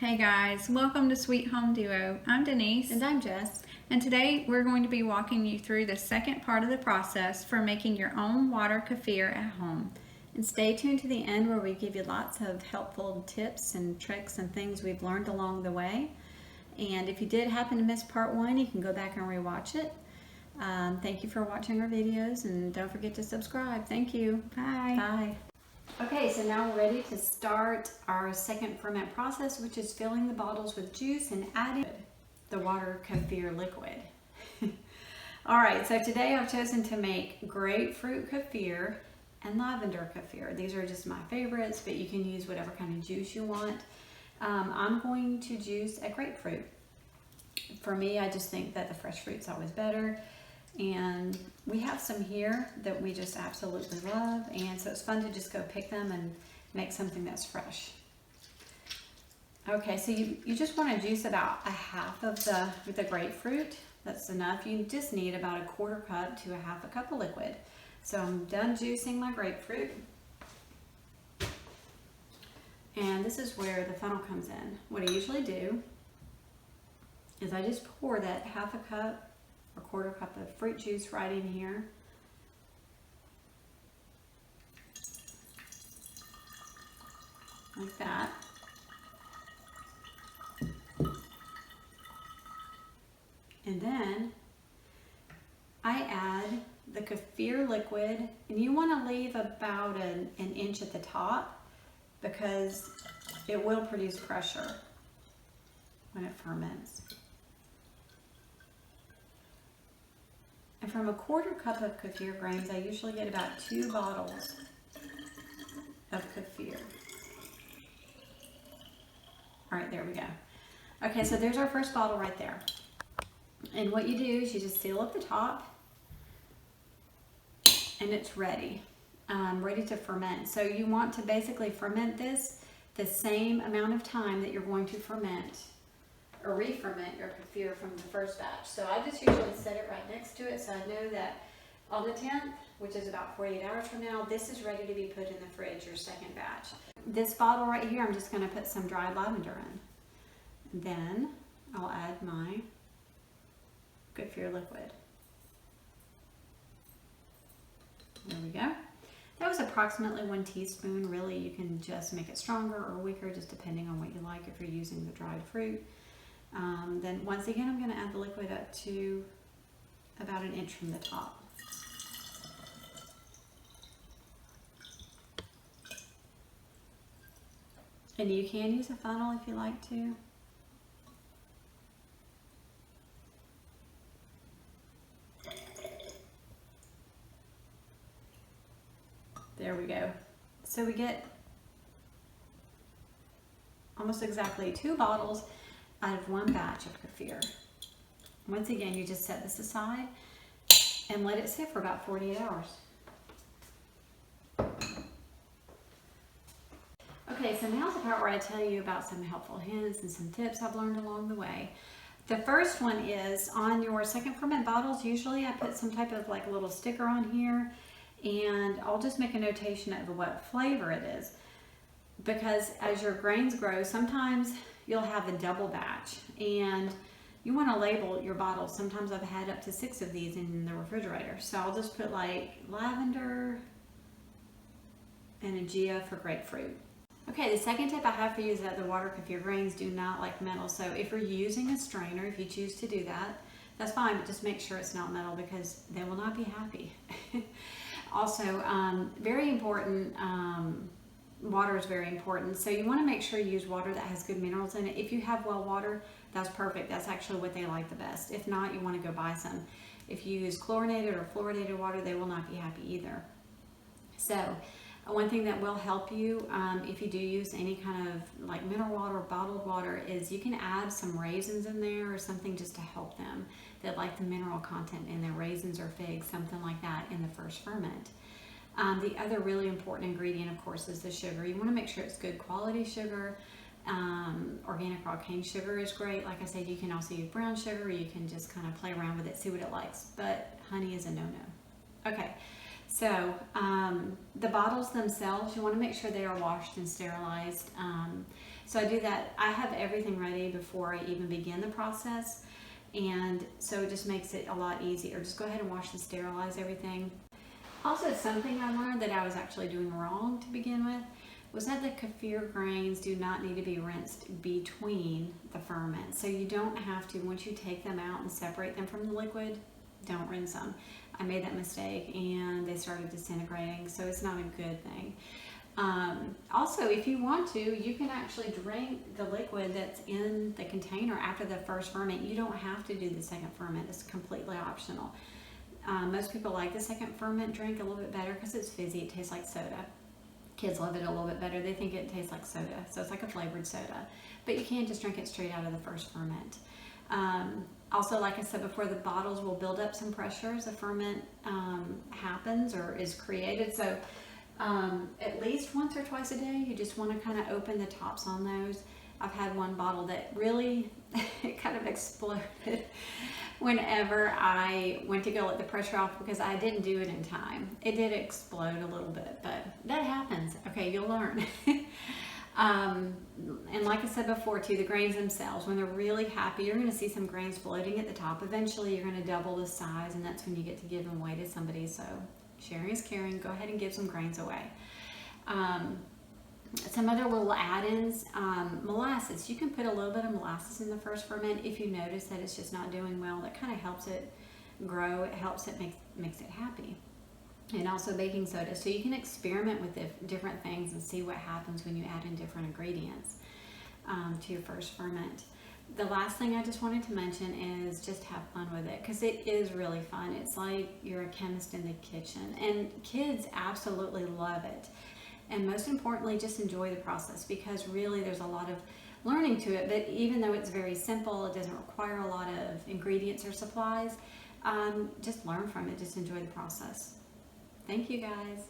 Hey guys, welcome to Sweet Home Duo. I'm Denise. And I'm Jess. And today we're going to be walking you through the second part of the process for making your own water kefir at home. And stay tuned to the end where we give you lots of helpful tips and tricks and things we've learned along the way. And if you did happen to miss part one, you can go back and rewatch it. Thank you for watching our videos, and don't forget to subscribe. Thank you. Bye. Bye. Okay, so now we're ready to start our second ferment process, which is filling the bottles with juice and adding the water kefir liquid. All right, so today I've chosen to make grapefruit kefir and lavender kefir. These are just my favorites, but you can use whatever kind of juice you want. I'm going to juice a grapefruit. For me, I just think that the fresh fruit's always better. And we have some here that we just absolutely love, and so it's fun to just go pick them and make something that's fresh. Okay, so you just want to juice about a half of the grapefruit. That's enough. You just need about a quarter cup to a half a cup of liquid. So I'm done juicing my grapefruit. And this is where the funnel comes in. What I usually do is I just pour that half a cup or quarter cup of fruit juice right in here. Like that. And then I add the kefir liquid, and you want to leave about an inch at the top because it will produce pressure when it ferments. And from a quarter cup of kefir grains, I usually get about 2 bottles of kefir. All right, there we go. Okay, so there's our first bottle right there. And what you do is you just seal up the top, and it's ready, ready to ferment. So you want to basically ferment this the same amount of time that you're going to ferment or re-ferment your kefir from the first batch. So I just usually set it right next to it so I know that on the 10th, which is about 48 hours from now, this is ready to be put in the fridge, your second batch. This bottle right here, I'm just going to put some dried lavender in. Then I'll add my kefir liquid. There we go. That was approximately 1 teaspoon. Really, you can just make it stronger or weaker, just depending on what you like if you're using the dried fruit. Then once again, I'm going to add the liquid up to about an inch from the top. And you can use a funnel if you like to. There we go. So we get almost exactly 2 bottles out of 1 batch of kefir. Once again, you just set this aside and let it sit for about 48 hours. Okay, so now's the part where I tell you about some helpful hints and some tips I've learned along the way. The first one is on your second ferment bottles, usually I put some type of like little sticker on here, and I'll just make a notation of what flavor it is. Because as your grains grow, sometimes you'll have a double batch, and you want to label your bottles. Sometimes I've had up to 6 of these in the refrigerator. So I'll just put like lavender and a Gia for grapefruit. Okay, the second tip I have for you is that the water kefir grains do not like metal. So if you're using a strainer, if you choose to do that, that's fine, but just make sure it's not metal because they will not be happy. Also, very important, water is very important. So you want to make sure you use water that has good minerals in it. If you have well water, that's perfect. That's actually what they like the best. If not, you want to go buy some. If you use chlorinated or fluoridated water, they will not be happy either. So one thing that will help you if you do use any kind of like mineral water or bottled water is you can add some raisins in there or something just to help them that like the mineral content in their raisins or figs, something like that in the first ferment. The other really important ingredient, of course, is the sugar. You want to make sure it's good quality sugar. Organic raw cane sugar is great. Like I said, you can also use brown sugar. You can just kind of play around with it, see what it likes. But honey is a no-no. Okay, So the bottles themselves, you want to make sure they are washed and sterilized. So I do that. I have everything ready before I even begin the process. And so it just makes it a lot easier. Just go ahead and wash and sterilize everything. Also, something I learned that I was actually doing wrong to begin with was that the kefir grains do not need to be rinsed between the ferment. So you don't have to, once you take them out and separate them from the liquid, don't rinse them. I made that mistake and they started disintegrating, so it's not a good thing. Also, if you want to, you can actually drink the liquid that's in the container after the first ferment. You don't have to do the second ferment. It's completely optional. Most people like the second ferment drink a little bit better because it's fizzy. It tastes like soda. Kids love it a little bit better. They think it tastes like soda. So it's like a flavored soda. But you can't just drink it straight out of the first ferment. Also, like I said before, the bottles will build up some pressure as the ferment happens or is created. So at least once or twice a day, you just want to kind of open the tops on those. I've had one bottle that really it kind of exploded whenever I went to go let the pressure off because I didn't do it in time. It did explode a little bit, but that happens. Okay, you'll learn. And like I said before too, the grains themselves, when they're really happy, you're going to see some grains floating at the top. Eventually you're going to double the size, and that's when you get to give them away to somebody. So sharing is caring. Go ahead and give some grains away. Some other little add-ins, molasses. You can put a little bit of molasses in the first ferment if you notice that it's just not doing well. That kind of helps it grow. It helps it makes it happy. And also baking soda. So you can experiment with different things and see what happens when you add in different ingredients to your first ferment. The last thing I just wanted to mention is just have fun with it, because it is really fun. It's like you're a chemist in the kitchen, and kids absolutely love it. And most importantly, just enjoy the process, because really there's a lot of learning to it. But even though it's very simple, it doesn't require a lot of ingredients or supplies, just learn from it. Just enjoy the process. Thank you, guys.